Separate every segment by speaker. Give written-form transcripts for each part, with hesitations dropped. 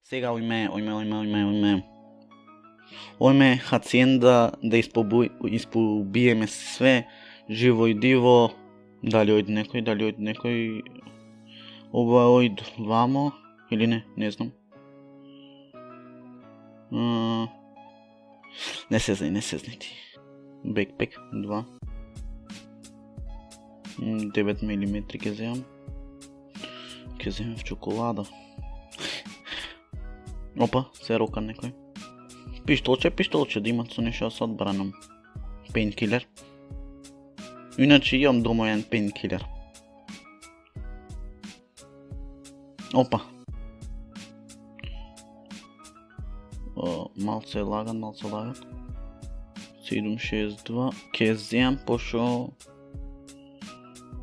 Speaker 1: Сега ujme. Ujme Hacienda da izpobijeme sve živo i divo. Da li ojde nekoj ojde vamo ili ne znam. Ne seznaj ti. Backpack 2. 9 mm ке вземем в чоколада. Опа, се рока некој. Пиштолче да имат со нешто со одбраном. Пейнкилер. Иначе имам дома еден пейнкилер. Опа. Малце лаган. 762. Ке вземам, пошо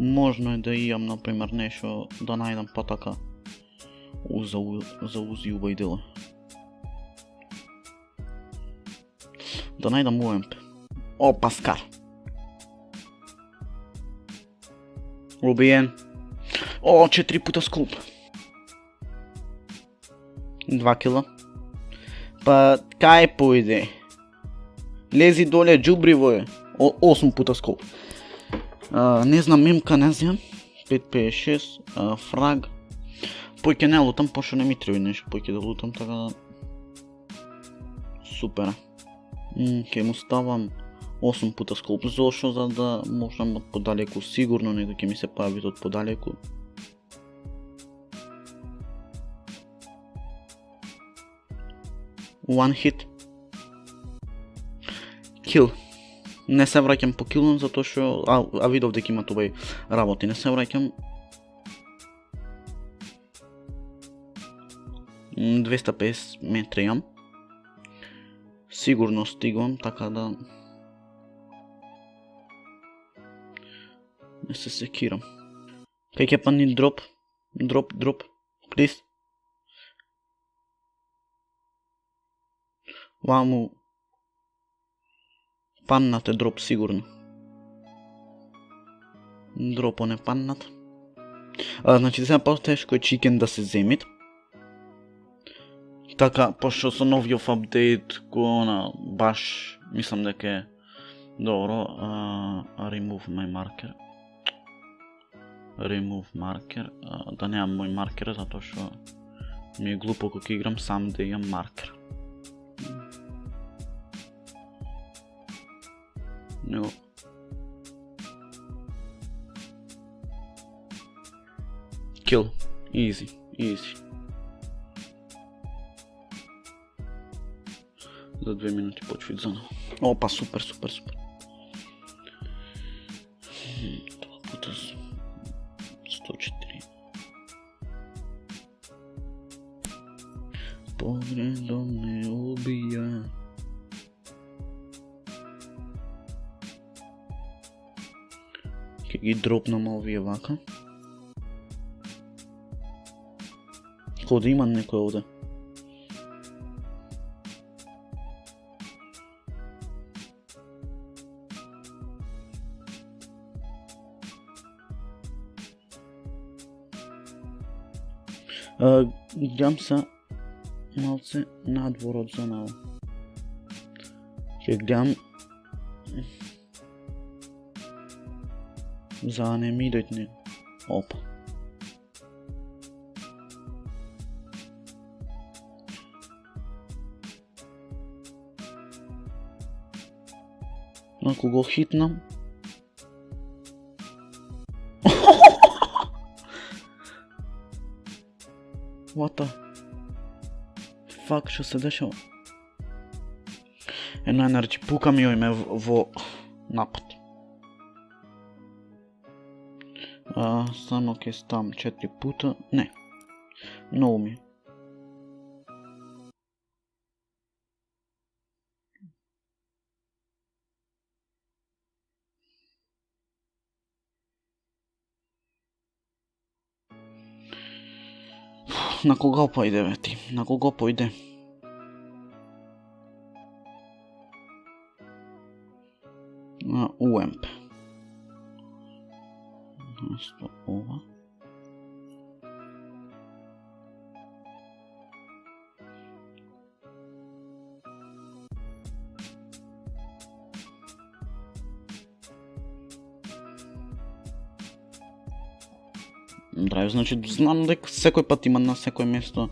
Speaker 1: можно е да имам, например, нешто да најдам потака за узи убајдила. Да најдам УМП. Опа, скар. Убиен. 4 пута скуп. 2 кила. Па, кај појде? Лези доле, џубриво е. 8 пута скуп. Не знам, мемка не знам. 556, фраг. Појќе не лутам, пошто не ми треба нешто појќе да лутам, така да... Супер. Ке му ставам 8 пута скоп. Зошо? За да можам од подалеку, сигурно некој ќе ми се појави од подалеку. One hit. Kill. Не се враќам по килом, затоа што... видов дека има овај работи, не се враќам. 250 метри имам. Сигурно стигувам, така да... Не се секирам. Кај ќе пани дроп? Дроп. Плиз. Ваму... Паннате дроп сигурно. Дропо не паннат. Значи сега по-тешко е чикен да се земит. Така, пошто со новиот апдейт го баш мислам дека е добро. Remove my marker. Да немам мој маркер, затоа што ми е глупо кога играм сам да имам маркер. No. Kill. Easy. За 2 минути почвит заново. Опа, супер. Това пута 104. Погледом ме убија. Ке ги дропнам овие вака. Кода има некој овде. Гледам се малце надвор од зона. Ке гледам за не ми дојдне. Опа. Ако го хитнам... What the fuck, што се дешава? Едно енерджи пука ми ојме во напад. Само ке ставам 4 пута. Не. Многу ми. На кого појде, бе ти? На кого појде? На УМП. Место ова. драйв. Значи знам дека секој пат има на секој место.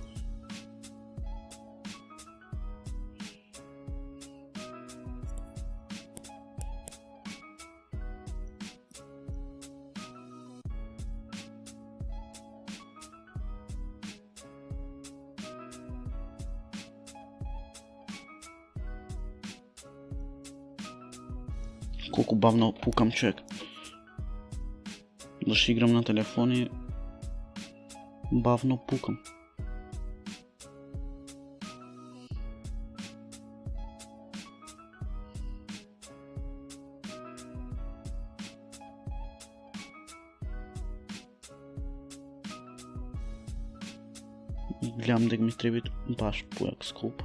Speaker 1: Колку бавно пукам, човек. Да ще играм на телефон и бавно пукам. Гледам дека ми треба баш појак скоп.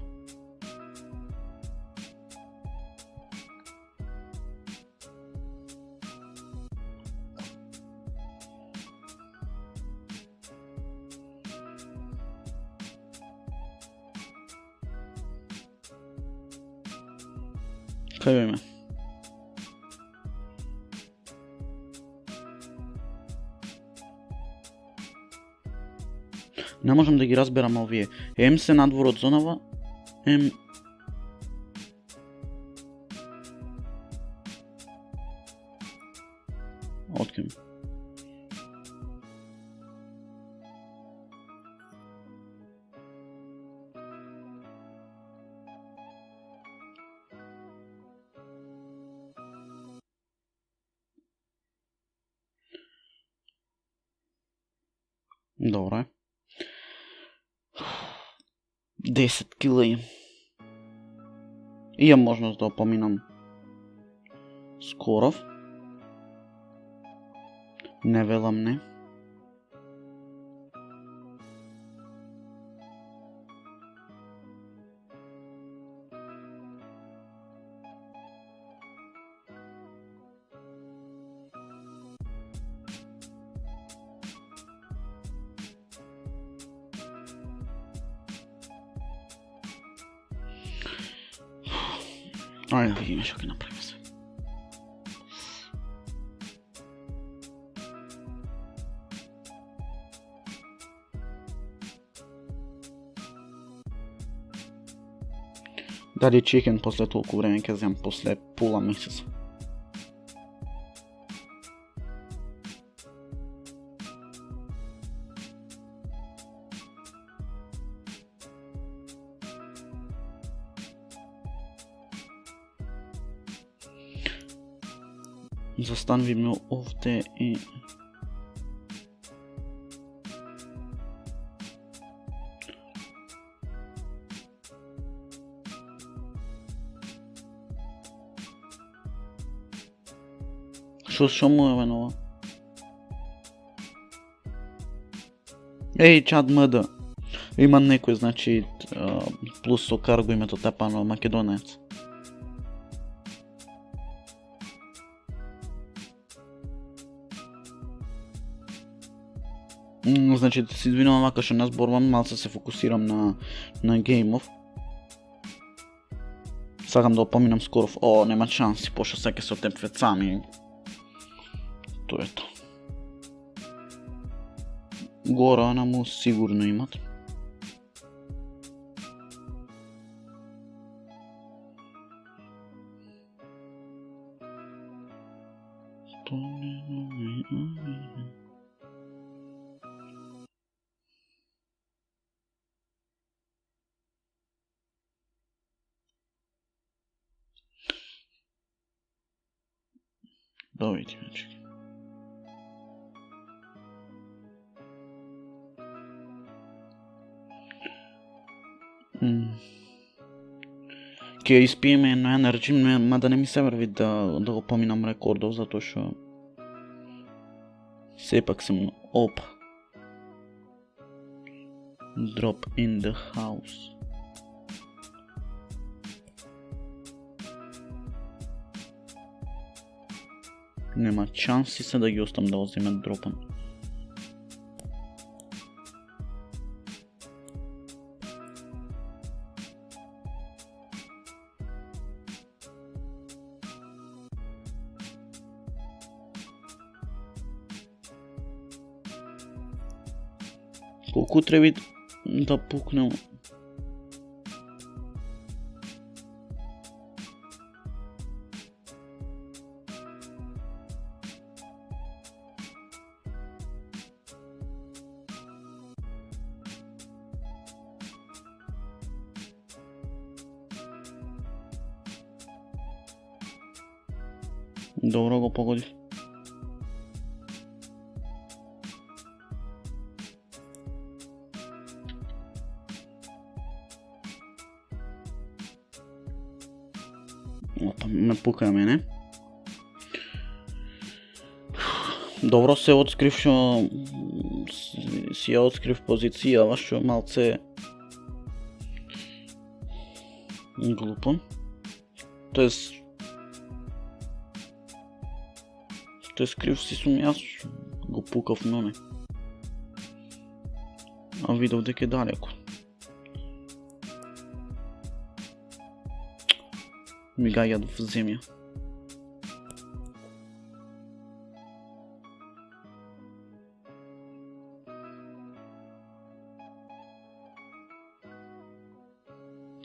Speaker 1: Кај име? Не можам да ги разберам овие. Ем се надвор од зонава, ем... Откем. Добре. 10 кила имам. Имам можност да поминам Скоров. Не велам не. Ајде да видиме што ќе направиме се. Дали чекен после толку време ќе земам после пола месец. Застанвиме овде и... Шо му е венова? Еј, чат МД. Има некој, значи, плюс со карго името тепано македонец. Значи, да се извинувам вака што не зборувам, малце се фокусирам на геймов. Сакам да опоминам Скоров. О, нема шанси, пошто секе се отепвет сами. То ето. Гора наму сигурно имат. Да видиме, чекай. Ќе испиеме едно енерджи, мада не ми се врви да го поминам рекордов, затоа што сепак сум оп. Drop in the house. Нема шанси се да ги остам да озимат дропан. Колко трябва да пукнем? Dobro go pogodi. Опа, ме пука мене. Добро се открив, што си ја открив позиција, што малце глупо. Тоест крив си сум јас, го пукав, но не. А видов дека е далеко. Ми гаѓат в земја.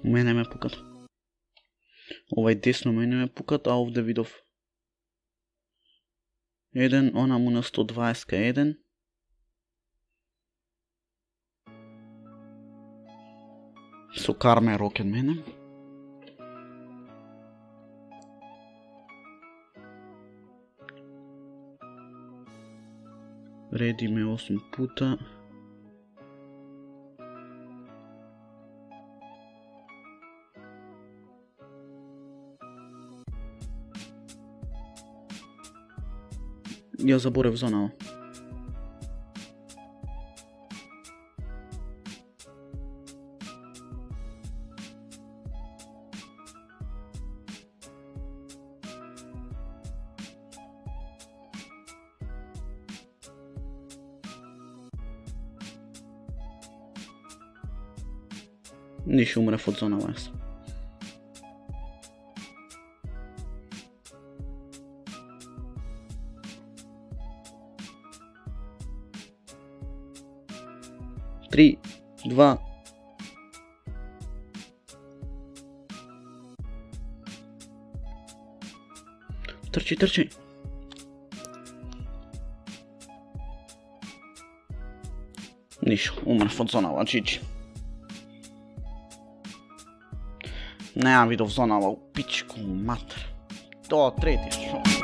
Speaker 1: Мене ме пукат. Овај десно мене ме пукат, а овде видов еден, она му на 120 еден. Со карме рокен мене. Реди ме 8 пута. Ја заборев зонава. Ништо умрев од зонава јас. Три, два. Трчи. Ништо, умрев од зонава, чичи. Не ја видов зонава, у пичку матер. Тоа трети шо.